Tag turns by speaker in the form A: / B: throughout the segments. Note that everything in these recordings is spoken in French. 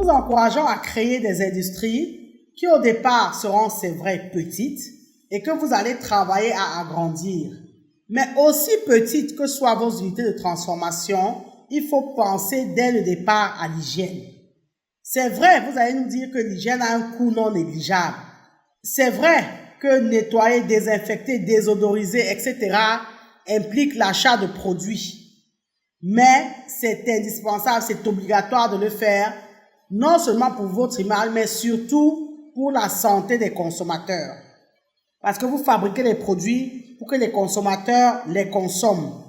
A: vous encourageons à créer des industries qui au départ seront, c'est vrai, petites et que vous allez travailler à agrandir. Mais aussi petites que soient vos unités de transformation, il faut penser dès le départ à l'hygiène. C'est vrai, vous allez nous dire que l'hygiène a un coût non négligeable. C'est vrai que nettoyer, désinfecter, désodoriser, etc. implique l'achat de produits. Mais c'est indispensable, c'est obligatoire de le faire, non seulement pour votre image, mais surtout pour la santé des consommateurs. Parce que vous fabriquez les produits pour que les consommateurs les consomment.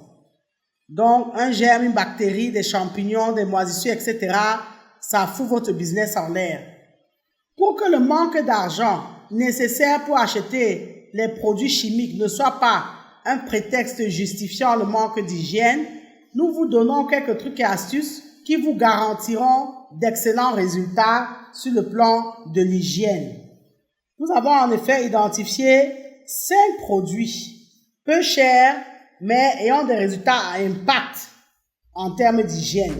A: Donc, un germe, une bactérie, des champignons, des moisissures, etc., ça fout votre business en l'air. Pour que le manque d'argent nécessaire pour acheter les produits chimiques ne soit pas un prétexte justifiant le manque d'hygiène, nous vous donnons quelques trucs et astuces qui vous garantiront d'excellents résultats sur le plan de l'hygiène. Nous avons en effet identifié 5 produits peu chers, mais ayant des résultats à impact en termes d'hygiène.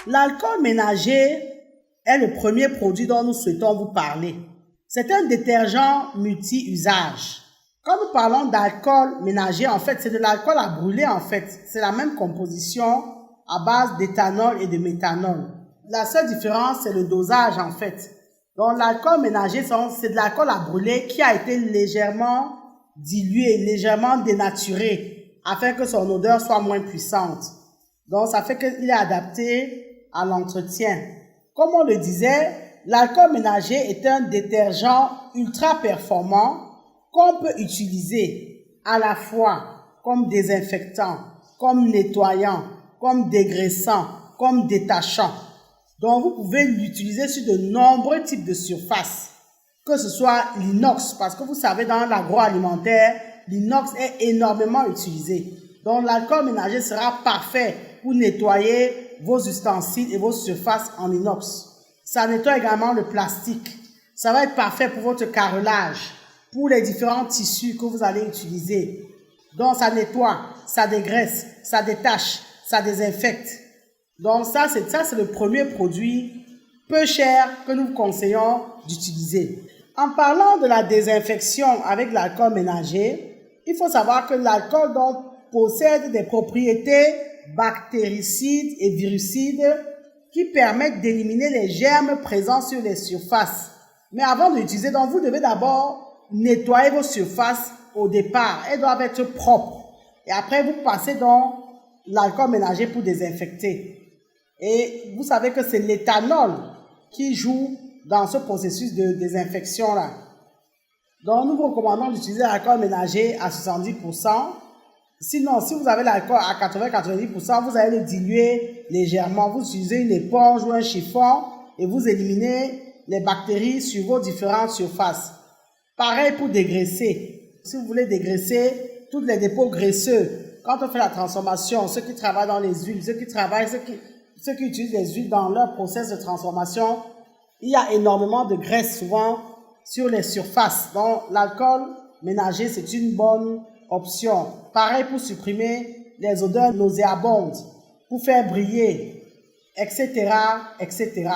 A: L'alcool ménager est le premier produit dont nous souhaitons vous parler. C'est un détergent multi-usage. Quand nous parlons d'alcool ménager, en fait, c'est de l'alcool à brûler, en fait. C'est la même composition à base d'éthanol et de méthanol. La seule différence, c'est le dosage, en fait. Donc, l'alcool ménager, c'est de l'alcool à brûler qui a été légèrement dilué, légèrement dénaturé, afin que son odeur soit moins puissante. Donc, ça fait qu'il est adapté à l'entretien. Comme on le disait, l'alcool ménager est un détergent ultra performant qu'on peut utiliser à la fois comme désinfectant, comme nettoyant, comme dégraissant, comme détachant. Donc, vous pouvez l'utiliser sur de nombreux types de surfaces, que ce soit l'inox, parce que vous savez, dans l'agroalimentaire, l'inox est énormément utilisé. Donc, l'alcool ménager sera parfait pour nettoyer vos ustensiles et vos surfaces en inox. Ça nettoie également le plastique. Ça va être parfait pour votre carrelage, pour les différents tissus que vous allez utiliser. Donc, ça nettoie, ça dégraisse, ça détache, ça désinfecte. Donc, ça, c'est le premier produit peu cher que nous vous conseillons d'utiliser. En parlant de la désinfection avec l'alcool ménager, il faut savoir que l'alcool possède des propriétés bactéricides et virucides qui permettent d'éliminer les germes présents sur les surfaces. Mais avant de l'utiliser, donc vous devez d'abord nettoyer vos surfaces au départ. Elles doivent être propres. Et après, vous passez donc l'alcool ménager pour désinfecter. Et vous savez que c'est l'éthanol qui joue dans ce processus de désinfection-là. Donc, nous vous recommandons d'utiliser l'alcool ménager à 70%. Sinon, si vous avez l'alcool à 80-90%, vous allez le diluer légèrement. Vous utilisez une éponge ou un chiffon et vous éliminez les bactéries sur vos différentes surfaces. Pareil pour dégraisser. Si vous voulez dégraisser tous les dépôts graisseux, quand on fait la transformation, ceux qui travaillent dans les huiles, ceux qui utilisent les huiles dans leur process de transformation, il y a énormément de graisse souvent sur les surfaces. Donc, l'alcool ménager, c'est une bonne option. Pareil pour supprimer les odeurs nauséabondes, pour faire briller, etc., etc.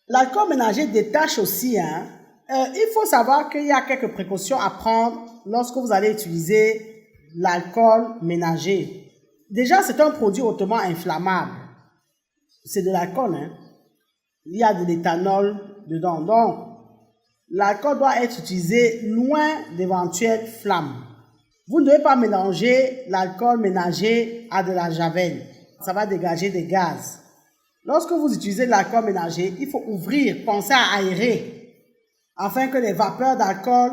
A: L'alcool ménager détache aussi. Il faut savoir qu'il y a quelques précautions à prendre lorsque vous allez utiliser l'alcool ménager. Déjà, c'est un produit hautement inflammable. C'est de l'alcool. Il y a de l'éthanol dedans. Donc, l'alcool doit être utilisé loin d'éventuelles flammes. Vous ne devez pas mélanger l'alcool ménager à de la javel. Ça va dégager des gaz. Lorsque vous utilisez l'alcool ménager, il faut ouvrir, penser à aérer, afin que les vapeurs d'alcool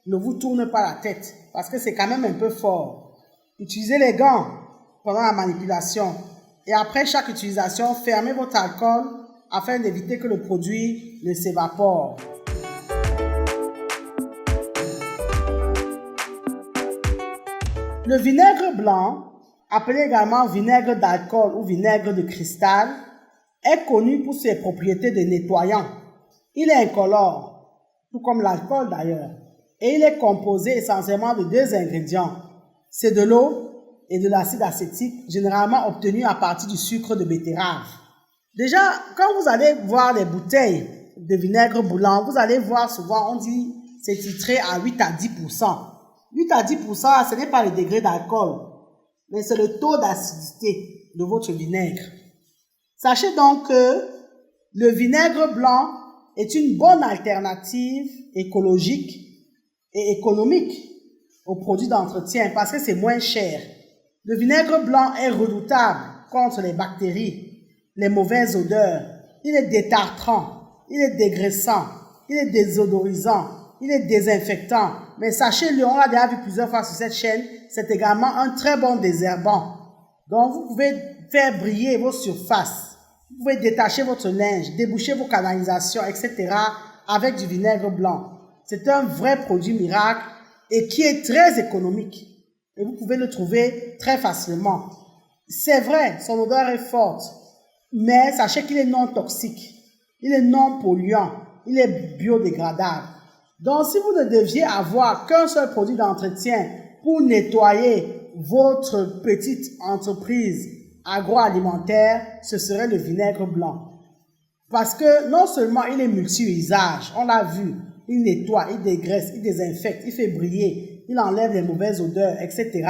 A: ne vous tournent pas la tête, parce que c'est quand même un peu fort. Utilisez les gants pendant la manipulation. Et après chaque utilisation, fermez votre alcool afin d'éviter que le produit ne s'évapore. Le vinaigre blanc, appelé également vinaigre d'alcool ou vinaigre de cristal, est connu pour ses propriétés de nettoyant. Il est incolore, tout comme l'alcool d'ailleurs, et il est composé essentiellement de 2 ingrédients. C'est de l'eau et de l'acide acétique, généralement obtenu à partir du sucre de betterave. Déjà, quand vous allez voir les bouteilles de vinaigre blanc, vous allez voir souvent, on dit, c'est titré à 8 à 10%. 8 à 10%, ce n'est pas le degré d'alcool, mais c'est le taux d'acidité de votre vinaigre. Sachez donc que le vinaigre blanc est une bonne alternative écologique et économique aux produits d'entretien parce que c'est moins cher. Le vinaigre blanc est redoutable contre les bactéries, les mauvaises odeurs. Il est détartrant, il est dégraissant, il est désodorisant, il est désinfectant. Mais sachez-le, on l'a déjà vu plusieurs fois sur cette chaîne, c'est également un très bon désherbant. Donc vous pouvez faire briller vos surfaces. Vous pouvez détacher votre linge, déboucher vos canalisations, etc. avec du vinaigre blanc. C'est un vrai produit miracle et qui est très économique. Et vous pouvez le trouver très facilement. C'est vrai, son odeur est forte, mais sachez qu'il est non toxique, il est non polluant, il est biodégradable. Donc si vous ne deviez avoir qu'un seul produit d'entretien pour nettoyer votre petite entreprise agroalimentaire, ce serait le vinaigre blanc. Parce que non seulement il est multi-usage, on l'a vu, il nettoie, il dégraisse, il désinfecte, il fait briller, il enlève les mauvaises odeurs, etc.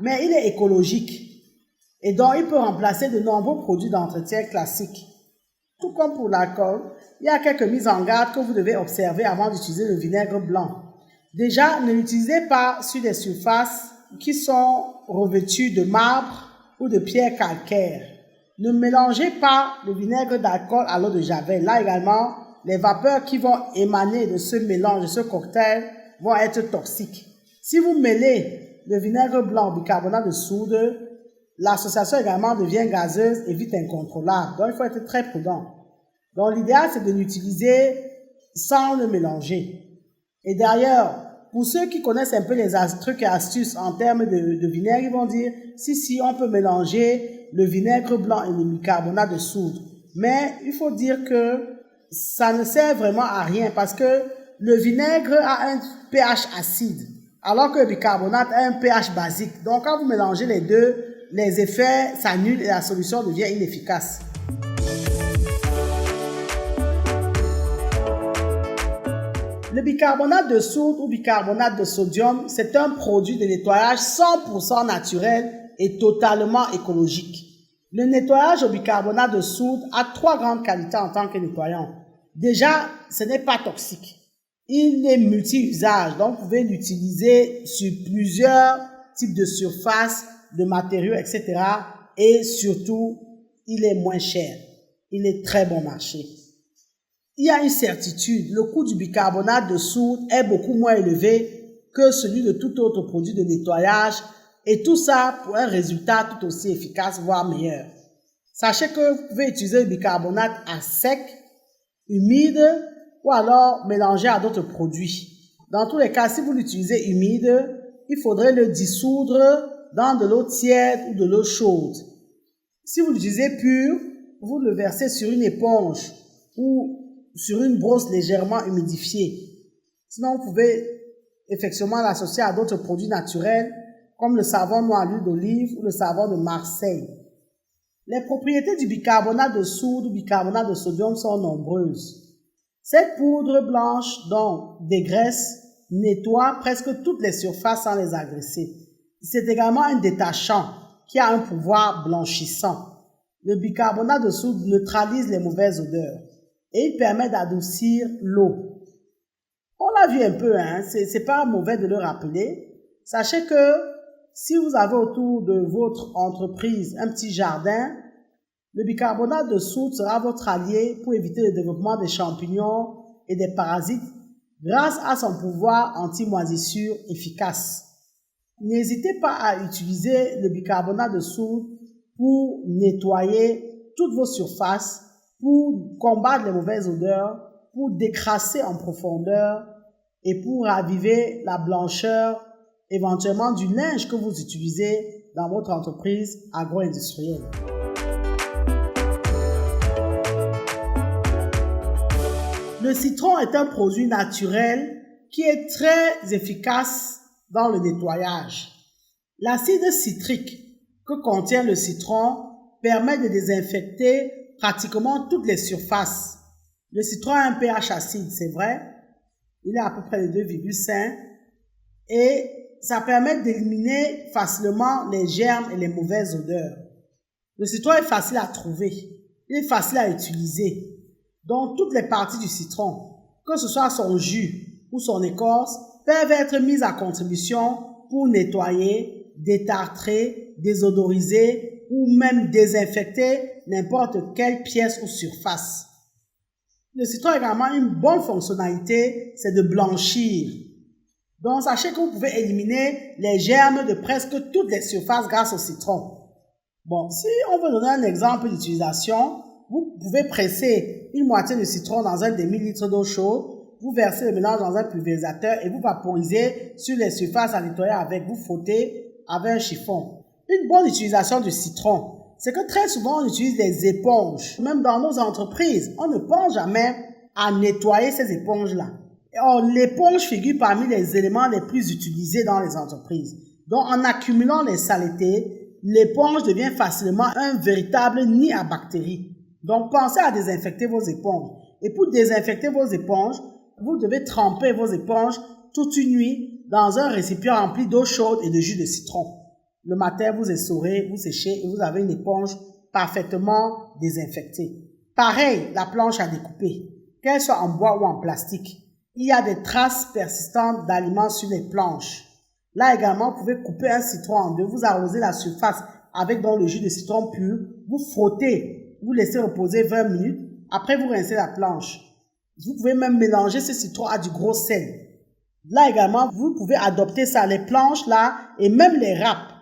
A: Mais il est écologique. Et donc, il peut remplacer de nombreux produits d'entretien classiques. Tout comme pour l'alcool, il y a quelques mises en garde que vous devez observer avant d'utiliser le vinaigre blanc. Déjà, ne l'utilisez pas sur des surfaces qui sont revêtues de marbre ou de pierre calcaire. Ne mélangez pas le vinaigre d'alcool à l'eau de javel. Là également, les vapeurs qui vont émaner de ce mélange, de ce cocktail, vont être toxiques. Si vous mêlez le vinaigre blanc au bicarbonate de soude, l'association également devient gazeuse et vite incontrôlable. Donc, il faut être très prudent. Donc, l'idéal, c'est de l'utiliser sans le mélanger. Et d'ailleurs, pour ceux qui connaissent un peu les trucs et astuces en termes de vinaigre, ils vont dire, si, on peut mélanger le vinaigre blanc et le bicarbonate de soude. Mais il faut dire que ça ne sert vraiment à rien parce que le vinaigre a un pH acide, alors que le bicarbonate a un pH basique. Donc, quand vous mélangez les deux, les effets s'annulent et la solution devient inefficace. Le bicarbonate de soude ou bicarbonate de sodium, c'est un produit de nettoyage 100% naturel et totalement écologique. Le nettoyage au bicarbonate de soude a 3 grandes qualités en tant que nettoyant. Déjà, ce n'est pas toxique. Il est multi-usage, donc vous pouvez l'utiliser sur plusieurs types de surfaces, de matériaux, etc. Et surtout, il est moins cher. Il est très bon marché. Il y a une certitude, le coût du bicarbonate de soude est beaucoup moins élevé que celui de tout autre produit de nettoyage et tout ça pour un résultat tout aussi efficace, voire meilleur. Sachez que vous pouvez utiliser le bicarbonate à sec, humide ou alors mélangé à d'autres produits. Dans tous les cas, si vous l'utilisez humide, il faudrait le dissoudre dans de l'eau tiède ou de l'eau chaude. Si vous l'utilisez pur, vous le versez sur une éponge ou sur une brosse légèrement humidifiée. Sinon, vous pouvez effectivement l'associer à d'autres produits naturels comme le savon noir à l'huile d'olive ou le savon de Marseille. Les propriétés du bicarbonate de soude ou bicarbonate de sodium sont nombreuses. Cette poudre blanche, donc, dégraisse, nettoie presque toutes les surfaces sans les agresser. C'est également un détachant qui a un pouvoir blanchissant. Le bicarbonate de soude neutralise les mauvaises odeurs et il permet d'adoucir l'eau. On l'a vu un peu, hein, c'est pas mauvais de le rappeler. Sachez que si vous avez autour de votre entreprise un petit jardin, le bicarbonate de soude sera votre allié pour éviter le développement des champignons et des parasites grâce à son pouvoir anti-moisissure efficace. N'hésitez pas à utiliser le bicarbonate de soude pour nettoyer toutes vos surfaces, pour combattre les mauvaises odeurs, pour décrasser en profondeur et pour raviver la blancheur éventuellement du linge que vous utilisez dans votre entreprise agro-industrielle. Le citron est un produit naturel qui est très efficace dans le nettoyage. L'acide citrique que contient le citron permet de désinfecter pratiquement toutes les surfaces. Le citron a un pH acide, c'est vrai. Il est à peu près de 2,5 et ça permet d'éliminer facilement les germes et les mauvaises odeurs. Le citron est facile à trouver, il est facile à utiliser. Donc toutes les parties du citron, que ce soit son jus ou son écorce, peuvent être mises à contribution pour nettoyer, détartrer, désodoriser ou même désinfecter n'importe quelle pièce ou surface. Le citron a également une bonne fonctionnalité, c'est de blanchir. Donc sachez que vous pouvez éliminer les germes de presque toutes les surfaces grâce au citron. Bon, si on veut donner un exemple d'utilisation, vous pouvez presser une moitié de citron dans un demi-litre d'eau chaude, vous versez le mélange dans un pulvérisateur et vous vaporisez sur les surfaces à nettoyer avec, vous frottez avec un chiffon. Une bonne utilisation du citron, c'est que très souvent on utilise les éponges. Même dans nos entreprises, on ne pense jamais à nettoyer ces éponges-là. Or, l'éponge figure parmi les éléments les plus utilisés dans les entreprises. Donc, en accumulant les saletés, l'éponge devient facilement un véritable nid à bactéries. Donc, pensez à désinfecter vos éponges. Et pour désinfecter vos éponges, vous devez tremper vos éponges toute une nuit dans un récipient rempli d'eau chaude et de jus de citron. Le matin, vous essorez, vous séchez et vous avez une éponge parfaitement désinfectée. Pareil, la planche à découper, qu'elle soit en bois ou en plastique. Il y a des traces persistantes d'aliments sur les planches. Là également, vous pouvez couper un citron en deux, vous arrosez la surface avec le jus de citron pur, vous frottez, vous laissez reposer 20 minutes, après vous rincez la planche. Vous pouvez même mélanger ce citron à du gros sel. Là également, vous pouvez adopter ça, les planches là et même les râpes.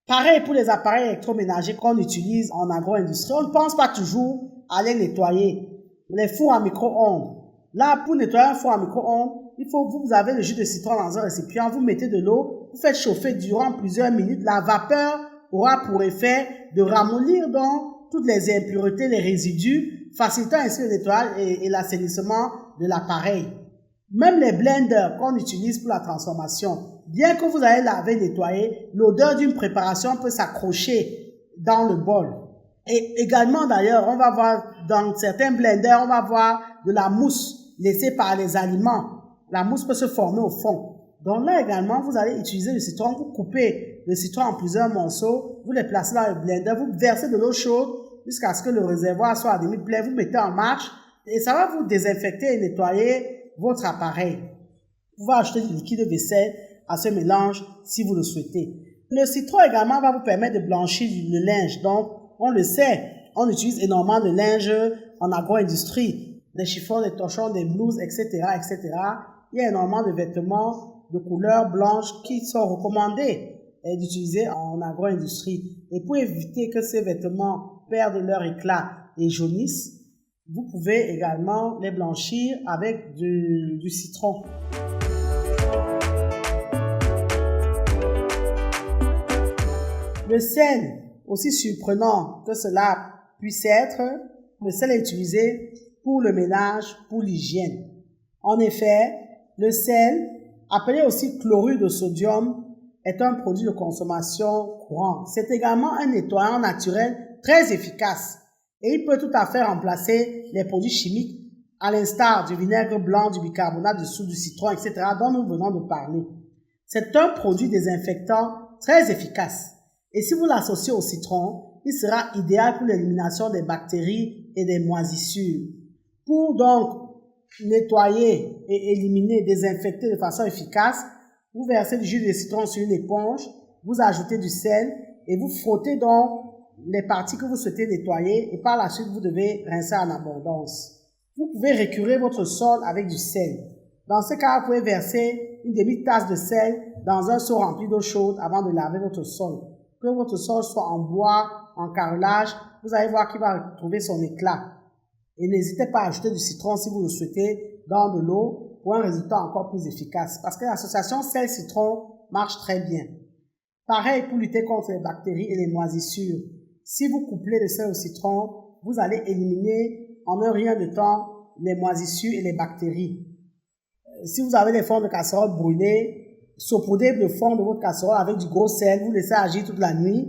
A: Pareil pour les appareils électroménagers qu'on utilise en agro-industrie, on ne pense pas toujours à les nettoyer. Les fours à micro-ondes. Là, pour nettoyer un four à micro-ondes, il faut vous avez le jus de citron dans un récipient, vous mettez de l'eau, vous faites chauffer durant plusieurs minutes. La vapeur aura pour effet de ramollir donc toutes les impuretés, les résidus, facilitant ainsi le nettoyage et l'assainissement de l'appareil. Même les blenders qu'on utilise pour la transformation, bien que vous allez laver et nettoyer, l'odeur d'une préparation peut s'accrocher dans le bol. Et également d'ailleurs, on va voir dans certains blenders, on va voir de la mousse laissée par les aliments. La mousse peut se former au fond. Donc là également, vous allez utiliser le citron, vous coupez le citron en plusieurs morceaux, vous les placez dans le blender, vous versez de l'eau chaude jusqu'à ce que le réservoir soit à demi plein, vous mettez en marche et ça va vous désinfecter et nettoyer votre appareil. Vous pouvez ajouter du liquide vaisselle à ce mélange si vous le souhaitez. Le citron également va vous permettre de blanchir le linge. Donc, on le sait, on utilise énormément de linge en agro-industrie, des chiffons, des torchons, des blouses, etc., etc. Il y a énormément de vêtements de couleur blanche qui sont recommandés d'utiliser en agro-industrie. Et pour éviter que ces vêtements perdent leur éclat et jaunissent, vous pouvez également les blanchir avec du citron. Le sel, aussi surprenant que cela puisse être, le sel est utilisé pour le ménage, pour l'hygiène. En effet, le sel, appelé aussi chlorure de sodium, est un produit de consommation courant. C'est également un nettoyant naturel très efficace et il peut tout à fait remplacer les produits chimiques à l'instar du vinaigre blanc, du bicarbonate de soude, du citron, etc. dont nous venons de parler. C'est un produit désinfectant très efficace. Et si vous l'associez au citron, il sera idéal pour l'élimination des bactéries et des moisissures. Pour donc nettoyer et éliminer, désinfecter de façon efficace, vous versez du jus de citron sur une éponge, vous ajoutez du sel et vous frottez donc les parties que vous souhaitez nettoyer et par la suite vous devez rincer en abondance. Vous pouvez récurer votre sol avec du sel. Dans ce cas, vous pouvez verser une demi-tasse de sel dans un seau rempli d'eau chaude avant de laver votre sol. Que votre sol soit en bois, en carrelage, vous allez voir qu'il va retrouver son éclat. Et n'hésitez pas à ajouter du citron si vous le souhaitez dans de l'eau pour un résultat encore plus efficace. Parce que l'association sel-citron marche très bien. Pareil pour lutter contre les bactéries et les moisissures. Si vous couplez le sel au citron, vous allez éliminer en un rien de temps les moisissures et les bactéries. Si vous avez des fonds de casserole brûlés, saupoudrez le fond de votre casserole avec du gros sel, vous laissez agir toute la nuit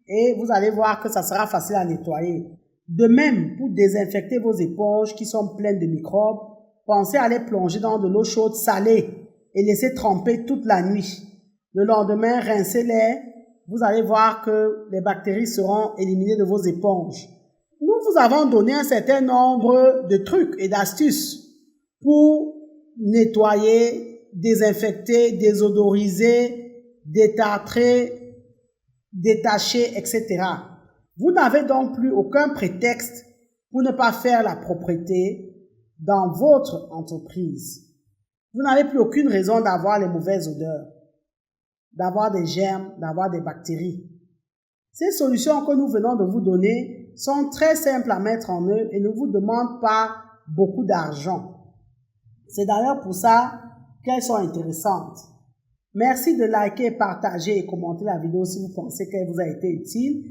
A: et vous allez voir que ça sera facile à nettoyer. De même, pour désinfecter vos éponges qui sont pleines de microbes, pensez à les plonger dans de l'eau chaude salée et laisser tremper toute la nuit. Le lendemain, rincez-les. Vous allez voir que les bactéries seront éliminées de vos éponges. Nous vous avons donné un certain nombre de trucs et d'astuces pour nettoyer, désinfecter, désodoriser, détartrer, détacher, etc. Vous n'avez donc plus aucun prétexte pour ne pas faire la propreté dans votre entreprise. Vous n'avez plus aucune raison d'avoir les mauvaises odeurs, d'avoir des germes, d'avoir des bactéries. Ces solutions que nous venons de vous donner sont très simples à mettre en œuvre et ne vous demandent pas beaucoup d'argent. C'est d'ailleurs pour ça qu'elles sont intéressantes. Merci de liker, partager et commenter la vidéo si vous pensez qu'elle vous a été utile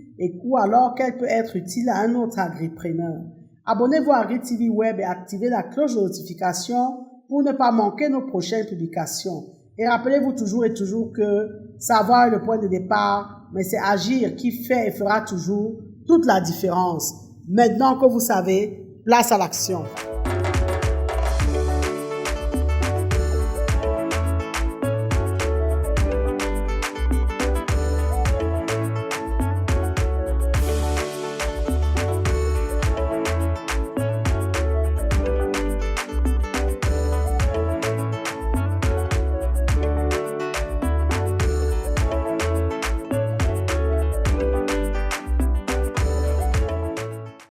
A: ou alors qu'elle peut être utile à un autre agripreneur. Abonnez-vous à Agri TV Web et activez la cloche de notification pour ne pas manquer nos prochaines publications. Et rappelez-vous toujours et toujours que savoir est le point de départ, mais c'est agir qui fait et fera toujours toute la différence. Maintenant que vous savez, place à l'action.